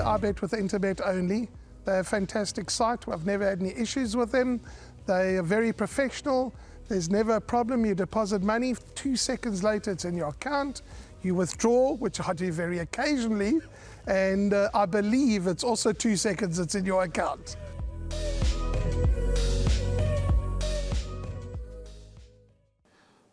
I bet with Interbet only. They're a fantastic site. I've never had any issues with them. They are very professional. There's never a problem. You deposit money, 2 seconds later it's in your account. You withdraw, which I do very occasionally, and I believe it's also 2 seconds it's in your account.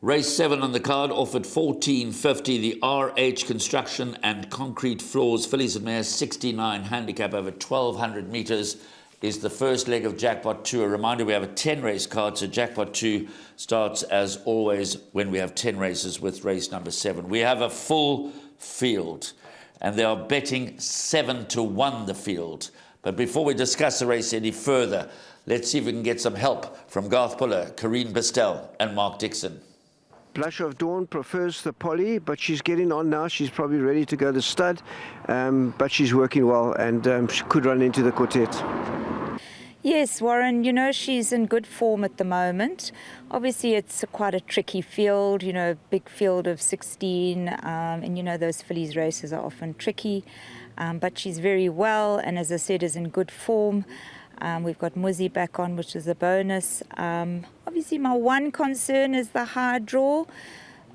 Race 7 on the card, off at 14.50, the RH Construction and Concrete Floors Fillies and Mares 69 handicap over 1,200 metres is the first leg of Jackpot 2. A reminder, we have a 10 race card, so Jackpot 2 starts as always when we have 10 races with race number 7. We have a full field and they are betting 7-1 the field. But before we discuss the race any further, let's see if we can get some help from Garth Puller, Corrine Bistel and Mark Dixon. Blush of Dawn prefers the Polly, but she's getting on now. She's probably ready to go to stud, but she's working well and she could run into the quartet. Yes, Warren, you know, she's in good form at the moment. Obviously, it's quite a tricky field, you know, big field of 16, and you know, those fillies races are often tricky, but she's very well, and as I said, is in good form. We've got Muzi back on, which is a bonus. Obviously, my one concern is the high draw.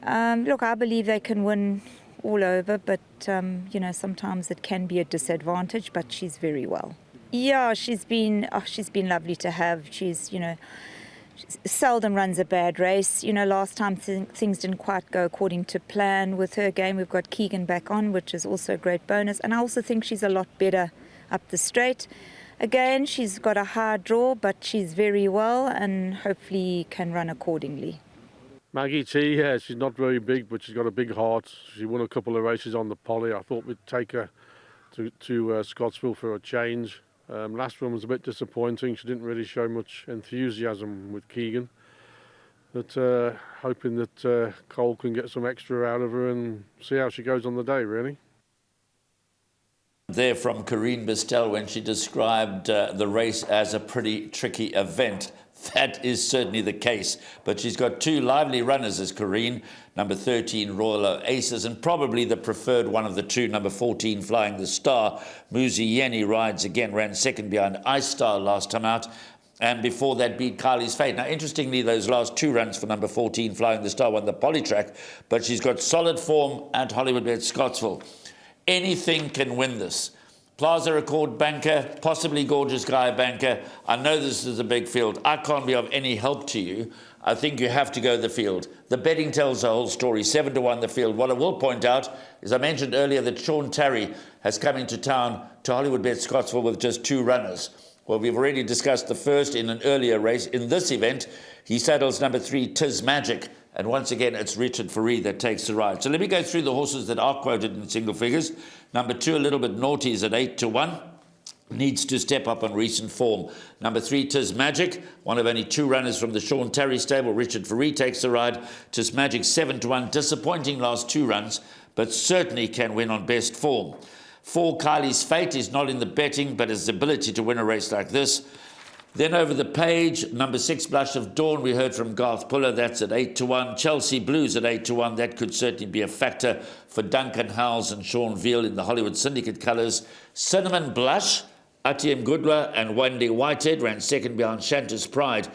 Look, I believe they can win all over, but, you know, sometimes it can be a disadvantage, but she's very well. Yeah, she's been lovely to have. She's, you know, seldom runs a bad race. You know, last time things didn't quite go according to plan with her game. We've got Keegan back on, which is also a great bonus. And I also think she's a lot better up the straight. Again, she's got a hard draw, but she's very well and hopefully can run accordingly. Maggie T, yeah, she's not very big, but she's got a big heart. She won a couple of races on the Polly. I thought we'd take her to Scottsville for a change. Last one was a bit disappointing. She didn't really show much enthusiasm with Keegan. But hoping that Cole can get some extra out of her and see how she goes on the day, really. There from Corrine Bistel when she described the race as a pretty tricky event. That is certainly the case. But she's got two lively runners as Corrine, number 13, Royal Oasis, and probably the preferred one of the two, number 14, Flying the Star. Muzi Yeni rides again, ran second behind Ice Star last time out. And before that beat Kylie's Fate. Now, interestingly, those last two runs for number 14, Flying the Star, won the Polytrack, but she's got solid form at Hollywoodbets Scottsville. Anything can win this. Plaza Record banker, possibly Gorgeous Guy banker. I know this is a big field. I can't be of any help to you. I think you have to go the field. The betting tells the whole story, 7-1 the field. What I will point out is I mentioned earlier that Sean Tarry has come into town to Hollywoodbets Scottsville with just two runners. Well, we've already discussed the first in an earlier race. In this event, he saddles number 3, Tis Magic. And once again, it's Richard Faree that takes the ride. So let me go through the horses that are quoted in single figures. Number 2, a little bit naughty, is at 8-1. Needs to step up on recent form. Number 3, Tis Magic, one of only two runners from the Sean Tarry stable. Richard Faree takes the ride. Tis Magic, 7-1. Disappointing last two runs, but certainly can win on best form. 4, Kylie's Fate is not in the betting, but has the ability to win a race like this. Then over the page, number 6, Blush of Dawn, we heard from Garth Puller, that's at 8-1. Chelsea Blues at 8-1, that could certainly be a factor for Duncan Howells and Sean Veal in the Hollywood Syndicate colours. Cinnamon Blush, Atiem Goodwa and Wendy Whitehead ran second behind Shanta's Pride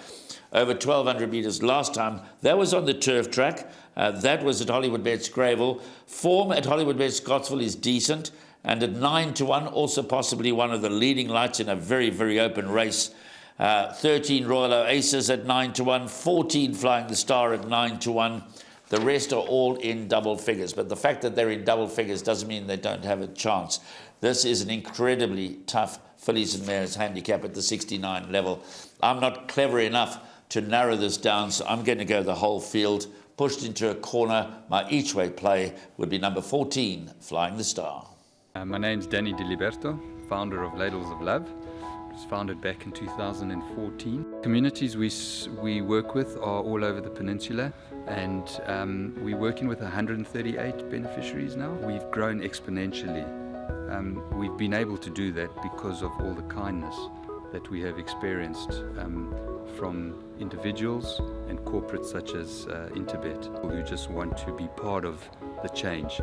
over 1,200 metres last time. That was on the turf track. That was at Hollywoodbets Greyville. Form at Hollywoodbets Scottsville is decent, and at 9-1, also possibly one of the leading lights in a very, very open race. 13 Royal Oasis at 9-1, 14 Flying the Star at 9-1. The rest are all in double figures, but the fact that they're in double figures doesn't mean they don't have a chance. This is an incredibly tough fillies and mares handicap at the 69 level. I'm not clever enough to narrow this down, so I'm going to go the whole field. Pushed into a corner, my each-way play would be number 14, Flying the Star. My name's Danny Diliberto, founder of Ladles of Love. It was founded back in 2014. Communities we work with are all over the peninsula, and we're working with 138 beneficiaries now. We've grown exponentially. We've been able to do that because of all the kindness that we have experienced from individuals and corporates such as Interbet, who just want to be part of the change.